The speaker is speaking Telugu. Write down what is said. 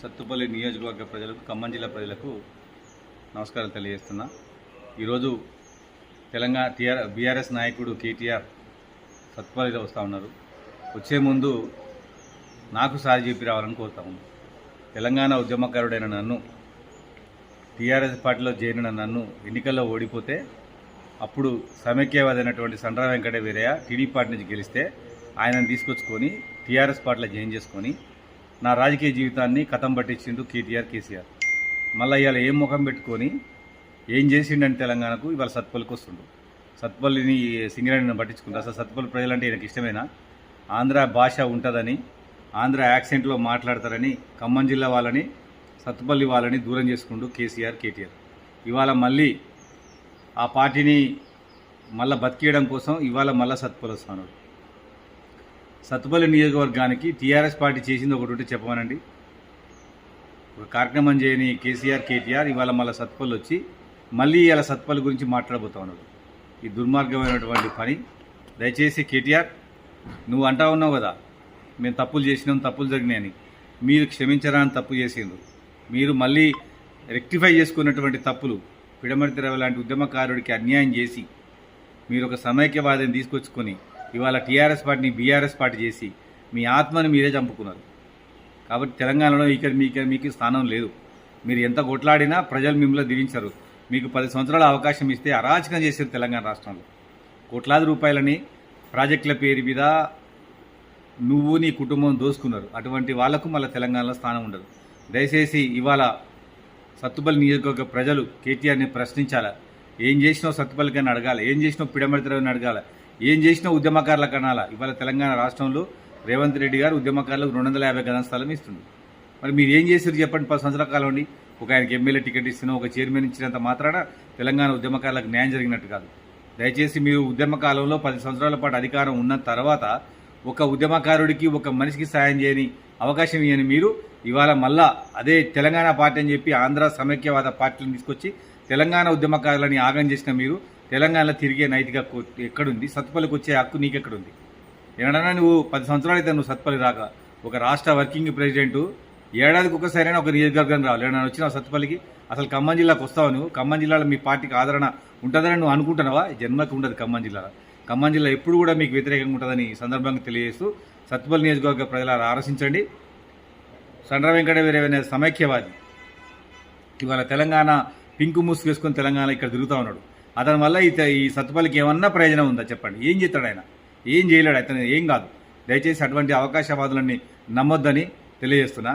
సత్తుపల్లి నియోజకవర్గ ప్రజలకు, ఖమ్మం జిల్లా ప్రజలకు నమస్కారాలు తెలియజేస్తున్నా. ఈరోజు తెలంగాణ బీఆర్ఎస్ నాయకుడు కేటీఆర్ సత్తుపల్లిలో వస్తూ ఉన్నారు. వచ్చే ముందు నాకు సారి చెప్పి రావాలని కోరుతా ఉన్నాను. తెలంగాణ ఉద్యమకారుడైన నన్ను, టీఆర్ఎస్ పార్టీలో చేరిన నన్ను ఎన్నికల్లో ఓడిపోతే అప్పుడు సమైక్యవాది అయినటువంటి సండ్ర వెంకట వీరయ్య టీడీపీ పార్టీ నుంచి గెలిస్తే ఆయనను తీసుకొచ్చుకొని టీఆర్ఎస్ పార్టీలో జాయిన్ చేసుకొని నా రాజకీయ జీవితాన్ని కథం పట్టించిండు కేసీఆర్. మళ్ళీ ఇవాళ ఏం ముఖం పెట్టుకొని ఏం చేసిండని తెలంగాణకు ఇవాళ సత్తుపల్లికి వస్తుండు. సత్తుపల్లిని సింగరేణిని పట్టించుకుంటా. అసలు సత్తుపల్లి ప్రజలంటే ఈయనకి ఇష్టమేనా? ఆంధ్ర భాష ఉంటుందని, ఆంధ్ర యాక్సెంట్లో మాట్లాడతారని ఖమ్మం జిల్లా వాళ్ళని, సత్తుపల్లి వాళ్ళని దూరం చేసుకుంటూ కేటీఆర్ ఇవాళ మళ్ళీ ఆ పార్టీని మళ్ళీ బతికేయడం కోసం ఇవాళ మళ్ళీ సత్తుపల్లి వస్తున్నాడు. సత్తుపల్లి నియోజకవర్గానికి టీఆర్ఎస్ పార్టీ చేసింది ఒకటి ఉంటే చెప్పమనండి. ఒక కార్యక్రమం చేయని కేటీఆర్ ఇవాళ మళ్ళీ సత్తుపల్లి వచ్చి మళ్ళీ ఇలా సత్తుపల్లి గురించి మాట్లాడబోతా ఉన్నాడు. ఈ దుర్మార్గమైనటువంటి పని. దయచేసి కేటీఆర్, నువ్వు అంటా ఉన్నావు కదా, మేము తప్పులు చేసినాం, తప్పులు జరిగినాయని. మీరు క్షమించరా అని తప్పు చేసిండ్రు. మీరు మళ్ళీ రెక్టిఫై చేసుకున్నటువంటి తప్పులు, పిడమర్తి రవి లాంటి ఉద్యమకారుడికి అన్యాయం చేసి మీరు ఒక సమైక్యవాదిని తీసుకొచ్చుకొని ఇవాళ టీఆర్ఎస్ పార్టీని బీఆర్ఎస్ పార్టీ చేసి మీ ఆత్మని మీరే చంపుకున్నారు. కాబట్టి తెలంగాణలో మీకు స్థానం లేదు. మీరు ఎంత కొట్లాడినా ప్రజలు మిమ్మల్ని దీవించరు. మీకు 10 సంవత్సరాల అవకాశం ఇస్తే అరాచకం చేశారు తెలంగాణ రాష్ట్రంలో. కోట్లాది రూపాయలని ప్రాజెక్టుల పేరు మీద నువ్వు నీ కుటుంబం దోసుకున్నారు. అటువంటి వాళ్లకు మళ్ళీ తెలంగాణలో స్థానం ఉండదు. దయచేసి ఇవాళ సత్తుపల్లి నియోజకవర్గ ప్రజలు కేటీఆర్ని ప్రశ్నించాలా. ఏం చేసినావు సత్తుపల్లికని అడగాలి, ఏం చేసినావు పిడమర్తిని అడగాలి, ఏం చేసినావు ఉద్యమకారులకు అనాలా. ఇవాళ తెలంగాణ రాష్ట్రంలో రేవంత్ రెడ్డి గారు ఉద్యమకారులకు 250 గజం స్థలం ఇస్తుంది. మరి మీరు ఏం చేశారు చెప్పండి? 10 సంవత్సరాల కాలం ఉండి ఒక ఆయనకి ఎమ్మెల్యే టికెట్ ఇస్తున్నా, ఒక చైర్మన్ ఇచ్చినంత మాత్రాన తెలంగాణ ఉద్యమకారులకు న్యాయం జరిగినట్టు కాదు. దయచేసి మీరు ఉద్యమకాలంలో 10 సంవత్సరాల పాటు అధికారం ఉన్న తర్వాత ఒక ఉద్యమకారుడికి, ఒక మనిషికి సాయం చేయని అవకాశం ఇవ్వని మీరు ఇవాళ మళ్ళా అదే తెలంగాణ పార్టీ అని చెప్పి ఆంధ్ర సమైక్యవాద పార్టీలను తీసుకొచ్చి తెలంగాణ ఉద్యమకారులని ఆగం చేసిన మీరు తెలంగాణలో తిరిగే నైతిక ఎక్కడుంది? సత్తుపల్లికి వచ్చే హక్కు నీకెక్కడుంది? ఏడన్నా నువ్వు 10 సంవత్సరాలు అయితే నువ్వు సత్తుపల్లి రాక, ఒక రాష్ట్ర వర్కింగ్ ప్రెసిడెంట్ ఏడాదికి ఒకసారైనా ఒక నియోజకవర్గం రావాలి. ఏడన్నా వచ్చినావు సత్తుపల్లికి? అసలు ఖమ్మం జిల్లాకు వస్తావు నువ్వు? ఖమ్మం జిల్లాలో మీ పార్టీకి ఆదరణ ఉంటుందని నువ్వు అనుకుంటున్నావా? జన్మకు ఉండదు ఖమ్మం జిల్లాలో. ఖమ్మం జిల్లా ఎప్పుడు కూడా మీకు వ్యతిరేకంగా ఉంటుందని సందర్భంగా తెలియజేస్తూ సత్తుపల్లి నియోజకవర్గ ప్రజలు ఆలోచించండి. సండ్ర వెంకట వీరయ్య సమైక్యవాది ఇవాళ తెలంగాణ పింకు మూసు వేసుకొని తెలంగాణ ఇక్కడ తిరుగుతూ ఉన్నాడు. అతని వల్ల ఈ సత్తుపల్లికి ఏమన్నా ప్రయోజనం ఉందా చెప్పండి? ఏం చేస్తాడు ఆయన? ఏం చేయలేడు. అతను ఏం కాదు. దయచేసి అటువంటి అవకాశవాదులన్నీ నమ్మొద్దని తెలియజేస్తున్నా.